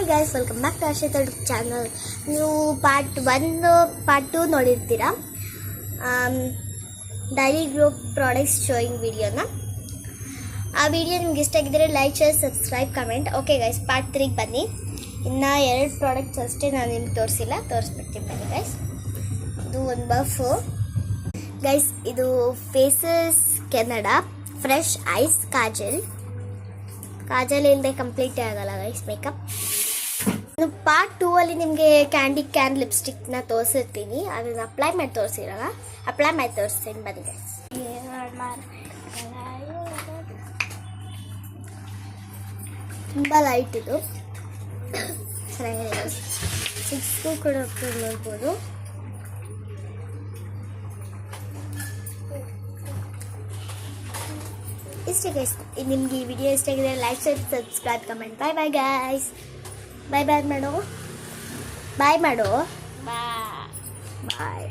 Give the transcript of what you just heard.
Hi guys, welcome back to Arshit YouTube channel. ನೀವು part 1 part 2 ನೋಡಿರ್ತೀರಾ, daily ಗ್ರೋಪ್ products showing ವಿಡಿಯೋನ. ಆ ವಿಡಿಯೋ ನಿಮ್ಗೆ ಇಷ್ಟ ಆಗಿದ್ದರೆ like, share, subscribe, comment. Okay guys, part 3ಗೆ ಬನ್ನಿ. ಇನ್ನು 2 ಪ್ರಾಡಕ್ಟ್ಸ್ ಅಷ್ಟೇ ನಾನು ನಿಮ್ಗೆ ತೋರಿಸ್ಬಿಡ್ತೀನಿ ಬನ್ನಿ ಗೈಸ್. ಇದು ಒಂದು ಬಫು ಗೈಸ್, ಇದು Faces Canada fresh eyes kajal ಇಲ್ಲದೆ ಕಂಪ್ಲೀಟೇ ಆಗಲ್ಲ ಗೈಸ್ ಮೇಕಪ್. ನಾನು ಪಾರ್ಟ್ 2 ಅಲ್ಲಿ ನಿಮಗೆ ಕ್ಯಾಂಡಿ ಕ್ಯಾನ್ ಲಿಪ್ಸ್ಟಿಕ್ನ ತೋರಿಸಿರ್ತೀನಿ, ಅದನ್ನು ಅಪ್ಲೈ ಮಾಡಿ ತೋರಿಸ್ತೀನಿ ಬನ್ನಿ ಗೈಸ್. ತುಂಬ ಲೈಟ್ ಇದು, ಚೆನ್ನಾಗಿದೆ. 6 ಕೂಡ ನೋಡ್ಬೋದು. ಇಷ್ಟೇ ಗೈಸ್, ನಿಮ್ಗೆ ಈ ವಿಡಿಯೋ ಇಷ್ಟ ಆಗಿದೆ like, share, subscribe, comment. Bye guys. Bye ಮಾಡು. ಬಾಯ್.